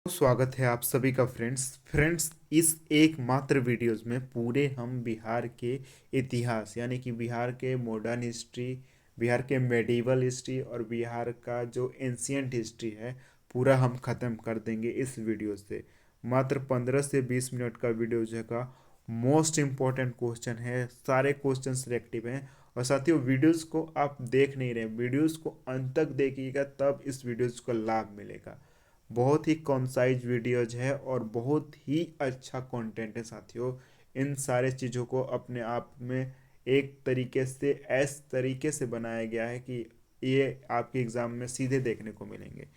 स्वागत है आप सभी का फ्रेंड्स इस एकमात्र वीडियोस में पूरे हम बिहार के इतिहास यानी कि बिहार के मॉडर्न हिस्ट्री, बिहार के मेडिवल हिस्ट्री और बिहार का जो एंशियंट हिस्ट्री है पूरा हम ख़त्म कर देंगे इस वीडियो से। मात्र 15 से 20 मिनट का वीडियो जो है का मोस्ट इम्पॉर्टेंट क्वेश्चन है, सारे क्वेश्चन सिलेक्टिव हैं। और साथियों, वीडियोस को आप देख नहीं रहे, वीडियोस को अंत तक देखिएगा तब इस वीडियोस को लाभ मिलेगा। बहुत ही कॉन्साइज वीडियोज है और बहुत ही अच्छा कंटेंट है साथियों। इन सारे चीज़ों को अपने आप में एक तरीके से तरीके से बनाया गया है कि ये आपके एग्ज़ाम में सीधे देखने को मिलेंगे।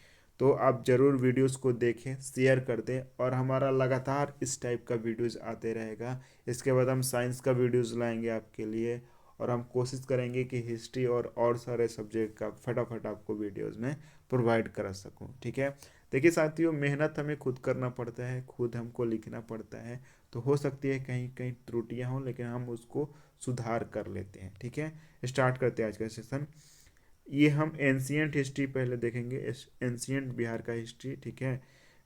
तो आप ज़रूर वीडियोस को देखें, शेयर कर दें और हमारा लगातार इस टाइप का वीडियोस आते रहेगा। इसके बाद हम साइंस का वीडियोस लाएंगे आपके लिए और हम कोशिश करेंगे कि हिस्ट्री और सारे सब्जेक्ट का फटाफट आपको वीडियोस में प्रोवाइड करा सकूं। ठीक है, देखिए साथियों, मेहनत हमें खुद करना पड़ता है, खुद हमको लिखना पड़ता है। तो हो सकती है कहीं कहीं त्रुटियां हों, लेकिन हम उसको सुधार कर लेते हैं। ठीक है, स्टार्ट करते हैं आज का सेशन। ये हम एंशियंट हिस्ट्री पहले देखेंगे, एंशियंट बिहार का हिस्ट्री। ठीक है,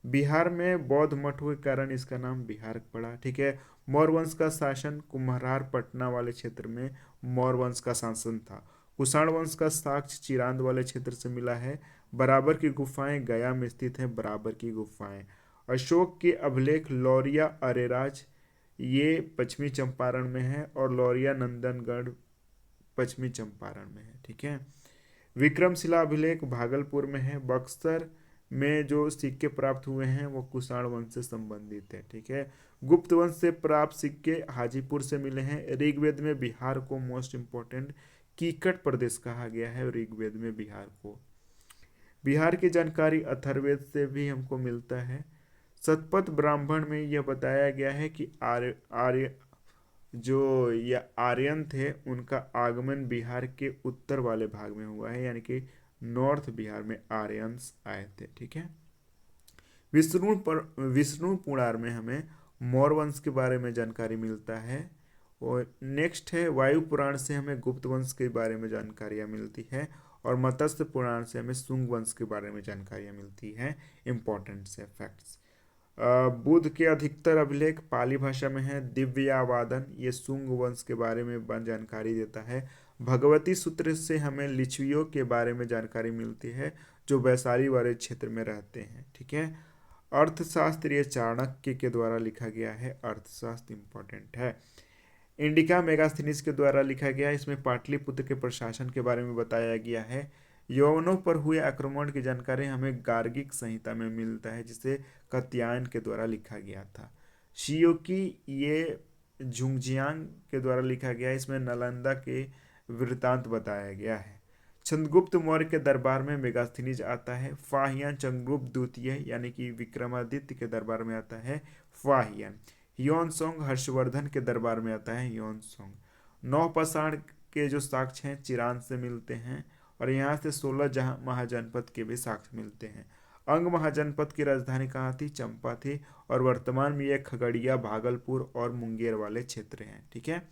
बिहार में बौद्ध मठ के कारण इसका नाम बिहार पड़ा। ठीक है, मौर्य वंश का शासन कुम्हरार पटना वाले क्षेत्र में मौर्य वंश का शासन था। कुषाण वंश का साक्ष्य चिरांद वाले क्षेत्र से मिला है। बराबर की गुफाएं गया में स्थित हैं, बराबर की गुफाएं। अशोक के अभिलेख लौरिया अरेराज ये पश्चिमी चंपारण में है और लौरिया नंदनगढ़ पश्चिमी चंपारण में है। ठीक है, विक्रमशिला अभिलेख भागलपुर में है। बक्सर में जो सिक्के प्राप्त हुए हैं वो कुषाण वंश से संबंधित है। ठीक है, गुप्त वंश से प्राप्त सिक्के हाजीपुर से मिले हैं। ऋग्वेद में बिहार को मोस्ट इंपॉर्टेंट कीकट प्रदेश कहा गया है। ऋग्वेद में बिहार को, बिहार की जानकारी अथर्ववेद से भी हमको मिलता है। शतपथ ब्राह्मण में यह बताया गया है कि आर्य आर्य जो ये आर्यन थे उनका आगमन बिहार के उत्तर वाले भाग में हुआ है, यानी कि नॉर्थ बिहार में आर्यंस आए थे। ठीक है, विष्णु पुराण में हमें मौर्य वंश के बारे में जानकारी मिलता है। और नेक्स्ट है वायु पुराण से हमें गुप्त वंश के बारे में जानकारियाँ मिलती है। और मत्स्य पुराण से हमें शुंग वंश के बारे में जानकारियाँ मिलती हैं। इंपॉर्टेंट से फैक्ट्स। बुद्ध के अधिकतर अभिलेख पाली भाषा में है। दिव्यावादन ये शुंग वंश के बारे में जानकारी देता है। भगवती सूत्र से हमें लिच्छवियों के बारे में जानकारी मिलती है जो वैशाली वाले क्षेत्र में रहते हैं। ठीक है, अर्थशास्त्र ये चाणक्य के द्वारा लिखा गया है। अर्थशास्त्र इंपॉर्टेंट है। इंडिका मेगास्थनीज के द्वारा लिखा गया है। इसमें पाटलिपुत्र के प्रशासन के बारे में बताया गया है। यवनों पर हुए आक्रमण की जानकारी हमें गार्गिक संहिता में मिलता है, जिसे कात्यायन के द्वारा लिखा गया था। शियोकी ये झुंगजियांग के द्वारा लिखा गया है। इसमें नालंदा के वृत्तांत बताया गया है। चंद्रगुप्त मौर्य के दरबार में मेगास्थनीज आता है। फाहियान चंद्रगुप्त द्वितीय यानी कि विक्रमादित्य के दरबार में आता है फाहियान। ह्योन सोंग हर्षवर्धन के दरबार में आता है ह्योन सोंग। नौ पाषाण के जो साक्ष्य हैं चिरांद से मिलते हैं और यहाँ से 16 जहां महाजनपद के भी साक्ष्य मिलते हैं। अंग महाजनपद की राजधानी कहाँ थी? चंपा थी। और वर्तमान में यह खगड़िया, भागलपुर और मुंगेर वाले क्षेत्र हैं। ठीक है,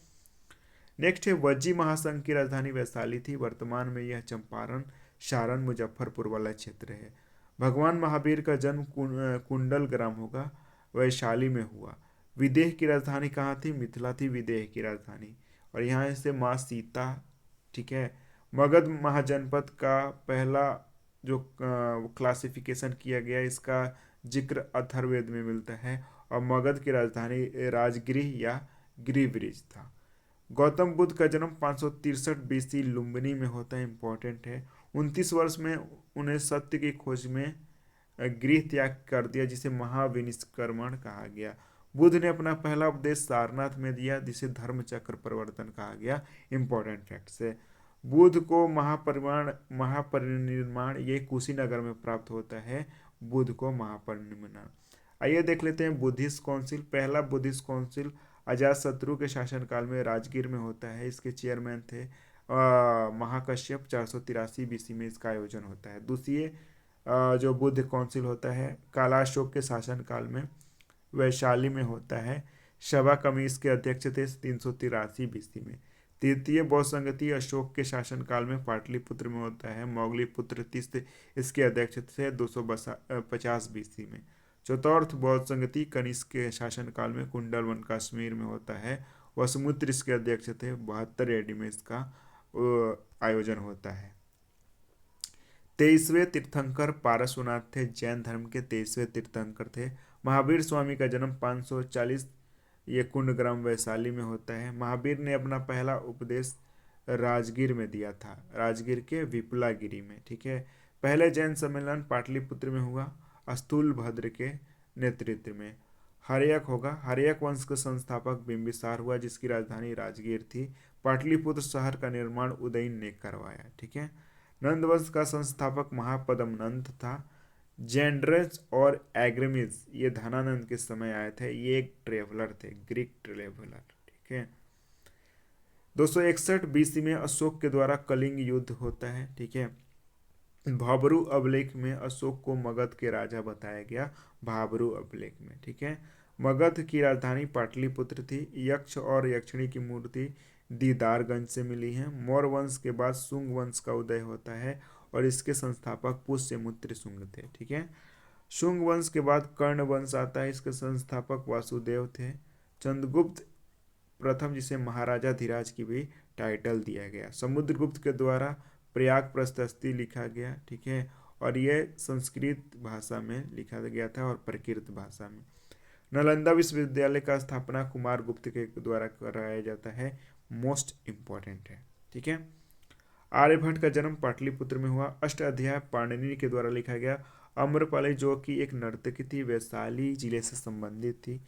नेक्स्ट है वज्जी महासंघ की राजधानी वैशाली थी। वर्तमान में यह चंपारण, सारण, मुजफ्फरपुर वाला क्षेत्र है। भगवान महावीर का जन्म कुंडल ग्राम होगा, वैशाली में हुआ। विदेह की राजधानी कहाँ थी? मिथिला थी विदेह की राजधानी। और यहाँ से माँ सीता। ठीक है, मगध महाजनपद का पहला जो क्लासिफिकेशन किया गया इसका जिक्र अथर्ववेद में मिलता है। और मगध की राजधानी राजगृह या गृहब्रिज था। गौतम बुद्ध का जन्म 563 बीसी लुम्बिनी में होता है। इंपॉर्टेंट है। 29 वर्ष में उन्हें सत्य की खोज में गृह त्याग कर दिया, जिसे महाविनिष्क्रमण कहा गया। बुद्ध ने अपना पहला उपदेश सारनाथ में दिया, जिसे धर्म चक्र परिवर्तन कहा गया। इंपॉर्टेंट फैक्ट्स है। बुद्ध को महापरिनिर्वाण ये कुशीनगर में प्राप्त होता है। बुद्ध को महापरिनिर्वाण। आइए देख लेते हैं बुद्धिस्ट काउंसिल। पहला बुद्धिस्ट काउंसिल अजातशत्रु के शासनकाल में राजगीर में होता है। इसके चेयरमैन थे महाकश्यप। 483 बीसी में इसका आयोजन होता है। दूसरी जो बुद्ध काउंसिल होता है कालाशोक के शासनकाल में वैशाली में होता है। सभा कमीज के अध्यक्ष थे 383 बीसी में। तृतीय बौद्ध संगति अशोक के शासनकाल में पाटलिपुत्र में होता है। मोगलीपुत्र तीस इसके अध्यक्ष थे 250 बीसी में। चौथर्थ बौद्ध संगति कनिष्क के शासनकाल में कुंडलवन कश्मीर में होता है। वसुमित्र इसके अध्यक्ष थे। 72 AD में इसका आयोजन होता है। 23वें तीर्थंकर पारशुनाथ थे। जैन धर्म के 23वें तीर्थंकर थे। महावीर स्वामी का जन्म 540 ये कुंडग्राम वैशाली में होता है। महावीर ने अपना पहला उपदेश राजगीर में दिया था, राजगीर के विपुलागिरी में। ठीक है। पहले जैन सम्मेलन पाटलिपुत्र में हुआ, स्थूल भद्र के नेतृत्व में। हर्यक होगा। हर्यक वंश का संस्थापक बिंबिसार हुआ, जिसकी राजधानी राजगीर थी। पाटलिपुत्र शहर का निर्माण उदयन ने करवाया। ठीक है। नंद वंश का संस्थापक महापदम नंद था। जेंड्रस और एग्रमिस ये धनानंद के समय आए थे। ये एक ट्रेवलर थे, ग्रीक ट्रेवलर। ठीक है। 261 BC में अशोक के द्वारा कलिंग युद्ध होता है। ठीक है। भाबरू अभिलेख में अशोक को मगध के राजा बताया गया, भाबरू अभिलेख में। ठीक है। मगध की राजधानी पाटलिपुत्र थी। यक्ष और यक्षिणी की मूर्ति दीदारगंज से मिली है। मौर्य वंश के बाद शुंग वंश का उदय होता है और इसके संस्थापक पुष्यमुत्र शुंग थे। ठीक है। शुंग वंश के बाद कर्ण वंश आता है। इसके संस्थापक वासुदेव थे। चंद्रगुप्त प्रथम, जिसे महाराजा धीराज की भी टाइटल दिया गया। समुद्रगुप्त के द्वारा प्रयाग प्रशस्ति लिखा गया। ठीक है। और यह संस्कृत भाषा में लिखा गया था और प्राकृत भाषा में। नालंदा विश्वविद्यालय का स्थापना कुमार गुप्त के द्वारा कराया जाता है। मोस्ट इंपॉर्टेंट है। ठीक है। आर्यभट्ट का जन्म पाटलिपुत्र में हुआ। अष्टाध्याय पाणिनि के द्वारा लिखा गया। अम्रपाली, जो कि एक नर्तकी थी, वैशाली जिले से संबंधित थी।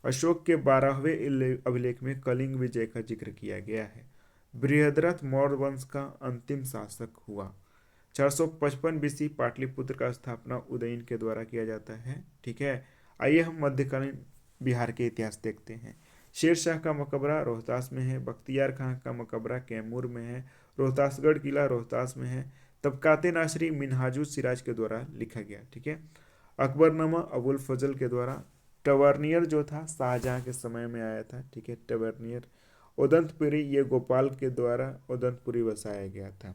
अशोक के 12वें अभिलेख में कलिंग विजय का जिक्र किया गया है। बृहद्रथ मौर्य वंश का अंतिम शासक हुआ। 455 BC पाटलिपुत्र का स्थापना उदयन के द्वारा किया जाता है। ठीक है। आइए हम मध्यकालीन बिहार के इतिहास देखते हैं। शेर शाह का मकबरा रोहतास में है। बख्तियार खां का मकबरा कैमूर में है। रोहतासगढ़ किला रोहतास में है। तबकाते नासरी मिनहाजुस सिराज के द्वारा लिखा गया। ठीक है। अकबरनामा अबुल फजल के द्वारा। टवर्नियर जो था शाहजहां के समय में आया था। ठीक है। टवर्नियर। उदंतपुरी, ये गोपाल के द्वारा उदंतपुरी बसाया गया था।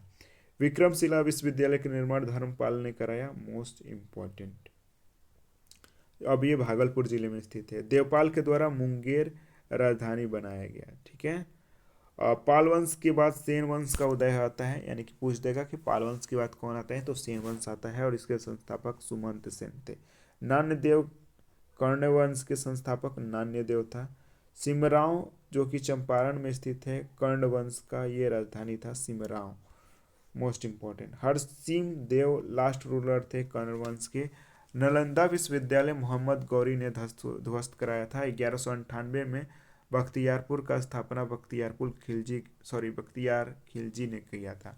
विक्रमशिला विश्वविद्यालय का निर्माण धर्मपाल ने कराया। Most important. अब ये भागलपुर जिले में स्थित है। देवपाल के द्वारा मुंगेर राजधानी बनाया गया। ठीक है। पाल वंश के बाद सेन वंश का उदय आता है, यानी कि पूछ देगा कि पाल वंश के बाद कौन आता है, तो सेन वंश आता है और इसके संस्थापक सुमंत सेन थे। नान्यदेव कर्ण वंश के संस्थापक नान्यदेव था। सिमराव, जो कि चंपारण में स्थित है, कर्ण वंश का ये राजधानी था Simraon. Most important. Harsim Dev last ruler थे कर्ण वंश के। नालंदा विश्वविद्यालय मोहम्मद गौरी ने ध्वस्त कराया था। 1198 में बख्तियारपुर का स्थापना बख्तियार खिलजी ने किया था।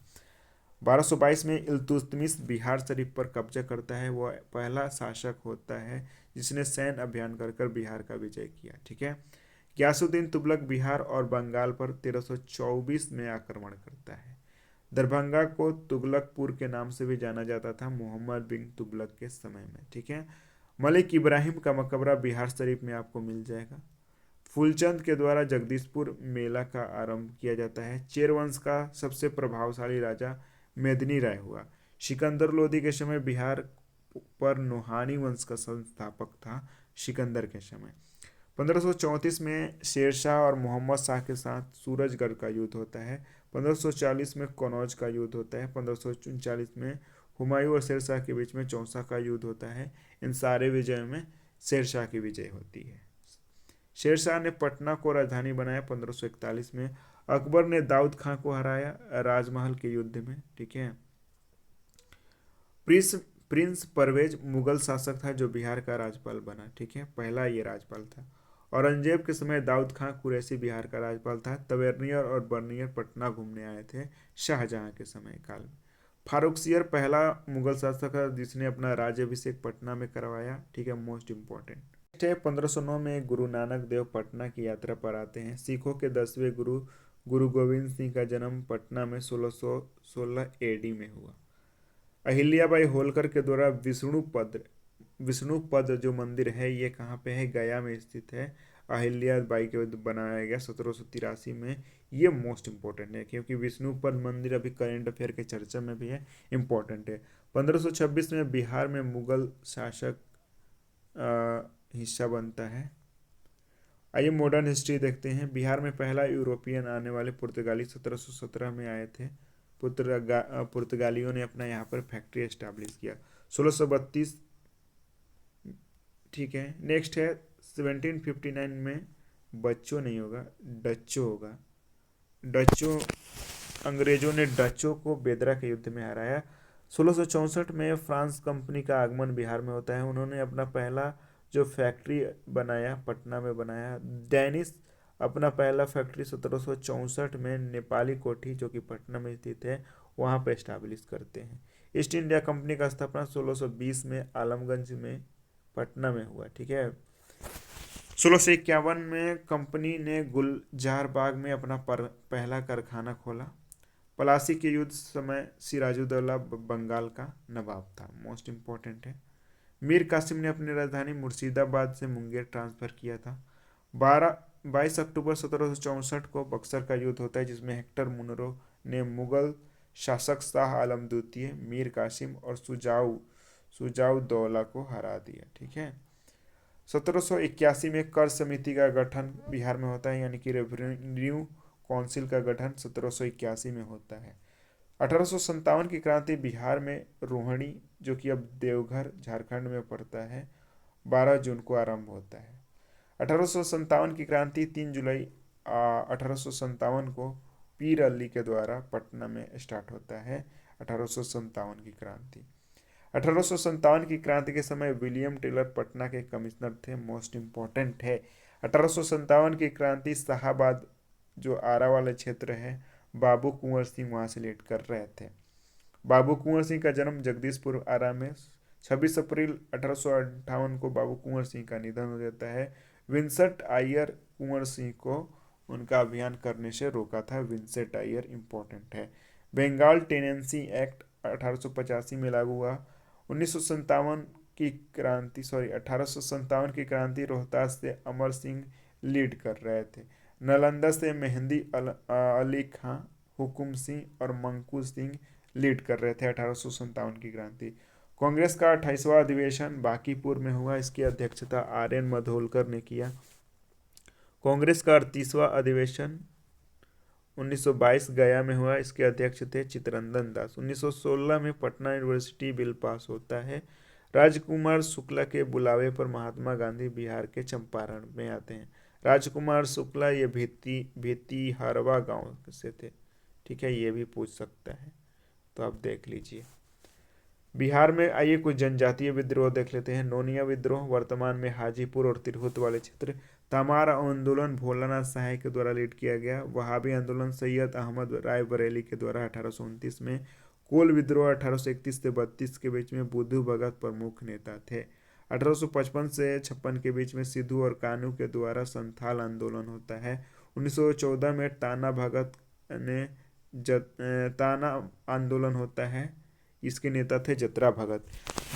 1222 में इल्तुतमिश बिहार शरीफ पर कब्जा करता है। वह पहला शासक होता है जिसने सैन्य अभियान कर बिहार का विजय किया। ठीक है। गयासुद्दीन तुगलक बिहार और बंगाल पर 1324 में आक्रमण करता है। दरभंगा को तुगलकपुर के नाम से भी जाना जाता था मोहम्मद बिन तुगलक के समय में। ठीक है। मलिक इब्राहिम का मकबरा बिहार शरीफ में आपको मिल जाएगा। फूलचंद के द्वारा जगदीशपुर मेला का आरंभ किया जाता है। चेर वंश का सबसे प्रभावशाली राजा मेदिनी राय हुआ। सिकंदर लोदी के समय बिहार पर नोहानी वंश का संस्थापक था सिकंदर के समय। 1534 में शेरशाह और मोहम्मद शाह के साथ सूरजगढ़ का युद्ध होता है। 1540 में कनौज का युद्ध होता है। 1539 में हुमायूं और शेरशाह के बीच में चौसा का युद्ध होता है। इन सारे विजयों में शेरशाह की विजय होती है। शेरशाह ने पटना को राजधानी बनाया। 1541 में अकबर ने दाऊद खां को हराया राजमहल के युद्ध में। ठीक है। प्रिंस परवेज मुगल शासक था जो बिहार का राज्यपाल बना। ठीक है। पहला ये राज्यपाल था। औरंगजेब के समय दाऊद खां कुरैशी बिहार का राज्यपाल था। तवेरनियर और बर्नियर पटना घूमने आए थे शाहजहां के समय काल में। फारुखसियर पहला मुगल शासक था जिसने अपना राज्याभिषेक पटना में करवाया। ठीक है। मोस्ट इंपॉर्टेंट है। 1509 में गुरु नानक देव पटना की यात्रा पर आते हैं। सिखों के 10वें गुरु गुरु गोविंद सिंह का जन्म पटना में 1616 AD में हुआ। अहिल्याबाई होलकर के द्वारा विष्णुपद जो मंदिर है ये कहाँ पे है, गया में स्थित है। अहिल्याबाई के बनाया गया 1783 में। ये मोस्ट इंपॉर्टेंट है क्योंकि विष्णुपद मंदिर अभी करेंट अफेयर के चर्चा में भी है, इंपॉर्टेंट है। 1526 में बिहार में मुगल शासक हिस्सा बनता है। आइए मॉडर्न हिस्ट्री देखते हैं। बिहार में पहला यूरोपियन आने वाले पुर्तगाली 1717 में आए थे। पुर्तगालियों ने अपना यहाँ पर फैक्ट्री एस्टैब्लिश किया 1632। ठीक है, नेक्स्ट है 1759 में बच्चों नहीं होगा, डच्चो होगा। डच्चो, अंग्रेजों ने डच्चो को बेदरा के युद्ध में हराया। 1664 में फ्रांस कंपनी का आगमन बिहार में होता है। उन्होंने अपना पहला जो फैक्ट्री बनाया पटना में बनाया। डेनिस अपना पहला फैक्ट्री 1764 में नेपाली कोठी जो कि पटना में स्थित है वहाँ पे इस्टेब्लिश करते हैं। ईस्ट इंडिया कंपनी का स्थापना 1620 में आलमगंज में पटना में हुआ। ठीक है, 1651 में कंपनी ने गुलजार बाग में अपना पहला कारखाना खोला। पलासी के युद्ध समय सिराजुद्दौला बंगाल का नवाब था, मोस्ट इम्पोर्टेंट है। मीर कासिम ने अपनी राजधानी मुर्शिदाबाद से मुंगेर ट्रांसफर किया था। 22 अक्टूबर 1764 को बक्सर का युद्ध होता है जिसमें हेक्टर मुनरो ने मुगल शासक शाह आलम द्वितीय, मीर कासिम और सुजाउद्दौला को हरा दिया। ठीक है, 1781 में कर समिति का गठन बिहार में होता है, यानी कि रेवेन्यू काउंसिल का गठन 1781 में होता है। 1857 की क्रांति बिहार में रोहिणी जो कि अब देवघर झारखंड में पड़ता है 12 जून को आरंभ होता है। 1857 की क्रांति 3 जुलाई 1857 को पीर अली के द्वारा पटना में स्टार्ट होता है। 1857 की क्रांति 1857 की क्रांति के समय विलियम टेलर पटना के कमिश्नर थे, मोस्ट इम्पोर्टेंट है। 1857 की क्रांति शाहाबाद जो आरा वाला क्षेत्र है बाबू कुंवर सिंह वहाँ से लीड कर रहे थे। बाबू कुंवर सिंह का जन्म जगदीशपुर आरा में 26 अप्रैल 1858 को बाबू कुंवर सिंह का निधन हो जाता है। विंसेंट आयर कुंवर सिंह को उनका अभियान करने से रोका था। विंसेंट आयर इम्पोर्टेंट है। बंगाल टेनेंसी एक्ट 1885 में लागू हुआ। 1857 की क्रांति रोहतास से अमर सिंह लीड कर रहे थे। नालंदा से मेहंदी अली खां, हुकुम सिंह और मंकू सिंह लीड कर रहे थे 1857 की क्रांति। कांग्रेस का 28वां अधिवेशन बांकीपुर में हुआ, इसकी अध्यक्षता आर.एन. मधोलकर ने किया। कांग्रेस का 38वां अधिवेशन 1922 गया में हुआ, इसके अध्यक्ष थे चित्तरंजन दास। 1916 में पटना यूनिवर्सिटी बिल पास होता है। राजकुमार शुक्ला के बुलावे पर महात्मा गांधी बिहार के चंपारण में आते हैं। राजकुमार शुक्ला ये भितिहरवा गांव से थे। ठीक है, ये भी पूछ सकता है, तो आप देख लीजिए। बिहार में आइए कुछ जनजातीय विद्रोह देख लेते हैं। नोनिया विद्रोह वर्तमान में हाजीपुर और तिरहुत वाले क्षेत्र। तमार आंदोलन भोलानाथ सहाय के द्वारा लीड किया गया। वहाबी आंदोलन सैयद अहमद राय बरेली के द्वारा 1829 में। कोल विद्रोह 1831 से 32 के बीच में बुद्धू भगत प्रमुख नेता थे। 1855 से 56 के बीच में सिद्धू और कानू के द्वारा संथाल आंदोलन होता है। 1914 में ताना आंदोलन होता है, इसके नेता थे जतरा भगत।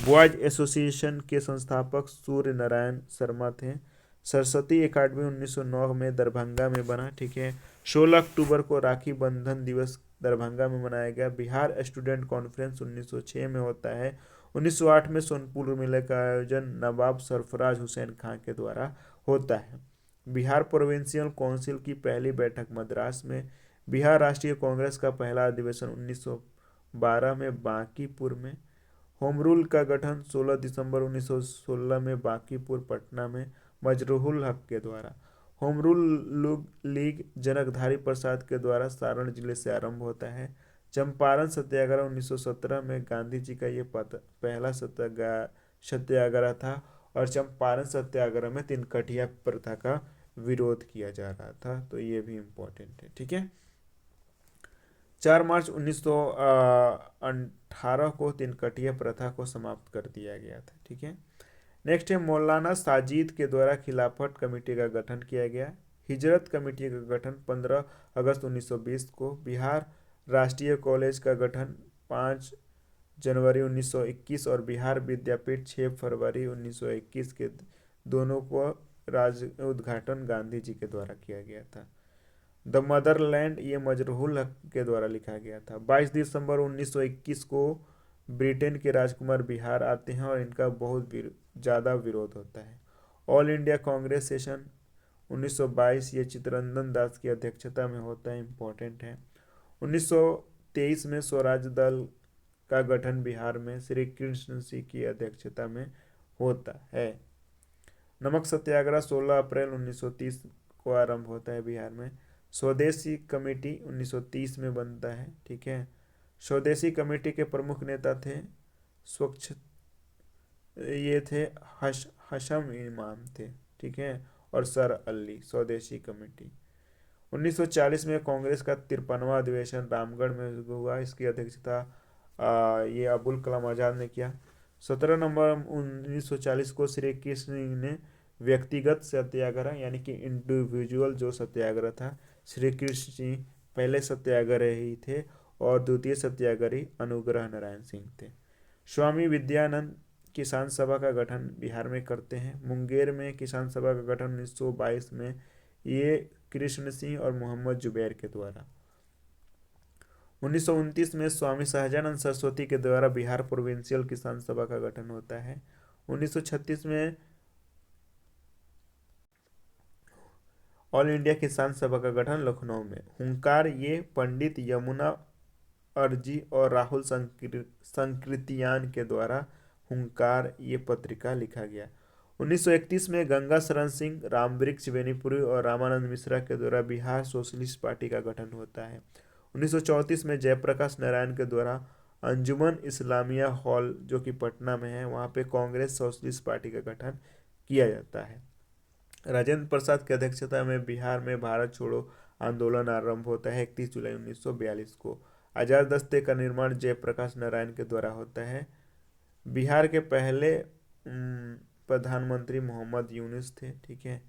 बॉयज एसोसिएशन के संस्थापक सूर्य नारायण शर्मा थे। सरस्वती एकेडमी 1909 में दरभंगा में बना। ठीक है, 16 अक्टूबर को राखी बंधन दिवस दरभंगा में मनाया गया। बिहार स्टूडेंट कॉन्फ्रेंस 1906 में होता है। 1908 में सोनपुर मेले का आयोजन नवाब सरफराज हुसैन खां के द्वारा होता है। बिहार प्रोविंशियल काउंसिल की पहली बैठक मद्रास में। बिहार राष्ट्रीय कांग्रेस का पहला अधिवेशन 1912 में बांकीपुर में। होम रूल का गठन 16 दिसंबर 1916 में बांकीपुर पटना में मजरूहुल हक के द्वारा। होम रूल लीग जनकधारी प्रसाद के द्वारा सारण जिले से आरंभ होता है। चंपारण सत्याग्रह 1917 में गांधी जी का ये पहला सत्याग्रह था और चंपारण सत्याग्रह में तिनकटिया प्रथा का विरोध किया जा रहा था, तो ये भी इम्पोर्टेंट है। ठीक है, 4 मार्च 1918 को तिनकटिया प्रथा को समाप्त कर दिया गया था। ठीक है, नेक्स्ट है मौलाना साजिद के द्वारा खिलाफत कमेटी का गठन किया गया। हिजरत कमेटी का गठन 15 अगस्त 1920 को। बिहार राष्ट्रीय कॉलेज का गठन 5 जनवरी 1921 और बिहार विद्यापीठ 6 फरवरी 1921 के दोनों को उद्घाटन गांधी जी के द्वारा किया गया था। द मदरलैंड ये मजरूहुल हक के द्वारा लिखा गया था। 22 दिसंबर 1921 को ब्रिटेन के राजकुमार बिहार आते हैं और इनका बहुत ज़्यादा विरोध होता है। ऑल इंडिया कांग्रेस सेशन 1922, ये चित्तरंजन दास की अध्यक्षता में होता है, इम्पोर्टेंट है। 1923 में स्वराज दल का गठन बिहार में श्री कृष्ण सिंह की अध्यक्षता में होता है। नमक सत्याग्रह 16 अप्रैल 1930 को आरंभ होता है बिहार में। स्वदेशी कमेटी 1930 में बनता है, ठीक है। स्वदेशी कमेटी के प्रमुख नेता थे स्वच्छ, ये थे हशम इमाम थे, ठीक है, और सर अली। स्वदेशी कमेटी 1940 में कांग्रेस का 53वां अधिवेशन रामगढ़ में हुआ। इसकी अध्यक्षता ये अबुल कलाम आज़ाद ने किया। 17 नवंबर 1940 को श्री कृष्ण ने व्यक्तिगत सत्याग्रह यानी कि इंडिविजुअल जो सत्याग्रह था, श्री कृष्ण सिंह पहले सत्याग्रही थे और द्वितीय सत्याग्रही अनुग्रह नारायण सिंह थे। स्वामी विद्यानंद किसान सभा का गठन बिहार में करते हैं। मुंगेर में किसान सभा का गठन 1922 में ये कृष्ण सिंह और मोहम्मद जुबैर के द्वारा। 1929 में स्वामी सहजानंद सरस्वती के द्वारा बिहार प्रोविंशियल किसान सभा का गठन होता है। 1936 में ऑल इंडिया किसान सभा का गठन लखनऊ में। हुंकार, ये पंडित यमुना अर्जी और राहुल संकृतियान के द्वारा हुंकार ये पत्रिका लिखा गया। 1931 में गंगा शरण सिंह, रामवृक्ष बेनीपुरी और रामानंद मिश्रा के द्वारा बिहार सोशलिस्ट पार्टी का गठन होता है। 1934 में जयप्रकाश नारायण के द्वारा अंजुमन इस्लामिया हॉल जो कि पटना में है, वहाँ पे कांग्रेस सोशलिस्ट पार्टी का गठन किया जाता है। राजेंद्र प्रसाद की अध्यक्षता में बिहार में भारत छोड़ो आंदोलन आरंभ होता है 31 जुलाई 1942 को। आजाद दस्ते का निर्माण जयप्रकाश नारायण के द्वारा होता है। बिहार के पहले प्रधानमंत्री मोहम्मद यूनुस थे, ठीक है।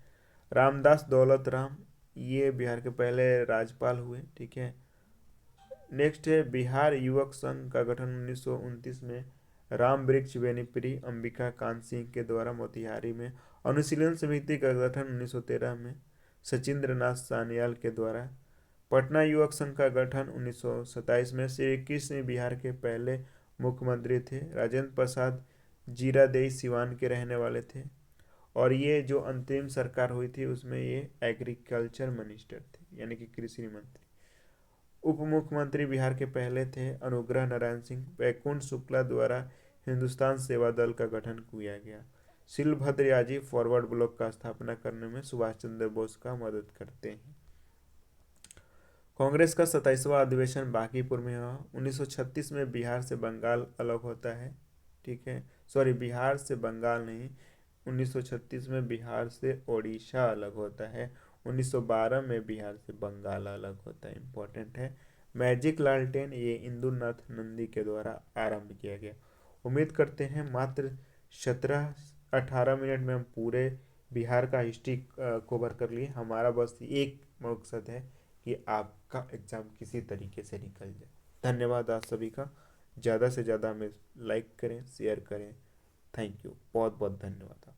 रामदास दौलत राम, ये बिहार के पहले राज्यपाल हुए, ठीक है। नेक्स्ट है बिहार युवक संघ का गठन 1929 में राम वृक्ष बेनीपुरी, अंबिका कांत सिंह के द्वारा मोतिहारी में। अनुशीलन समिति का गठन 1913 में सचिंद्र नाथ सान्याल के द्वारा। पटना युवक संघ का गठन 1927 में। श्री कृष्ण बिहार के पहले मुख्यमंत्री थे। राजेंद्र प्रसाद जीरादेई सिवान के रहने वाले थे और ये जो अंतरिम सरकार हुई थी उसमें ये एग्रीकल्चर मिनिस्टर थे यानी कि कृषि मंत्री। उप मुख्यमंत्री बिहार के पहले थे अनुग्रह नारायण सिंह। वैकुंठ शुक्ला द्वारा हिंदुस्तान सेवा दल का गठन किया गया। शिलभद्र याजी फॉरवर्ड ब्लॉक का स्थापना करने में सुभाष चंद्र बोस का मदद करते हैं। कांग्रेस का 27वां अधिवेशन बांकीपुर में हुआ। 1936 में बिहार से बंगाल अलग होता है, ठीक है। सॉरी, बिहार से बंगाल नहीं, 1936 में बिहार से ओडिशा अलग होता है। 1912 में बिहार से बंगाल अलग होता है, इम्पोर्टेंट है। मैजिक लालटेन, ये इंदुनाथ नंदी के द्वारा आरंभ किया गया। उम्मीद करते हैं मात्र 17-18 मिनट में हम पूरे बिहार का हिस्ट्री कवर कर लिए। हमारा बस एक मकसद है कि आपका एग्ज़ाम किसी तरीके से निकल जाए। धन्यवाद आप सभी का। ज़्यादा से ज़्यादा हमें लाइक करें, शेयर करें। थैंक यू, बहुत बहुत धन्यवाद।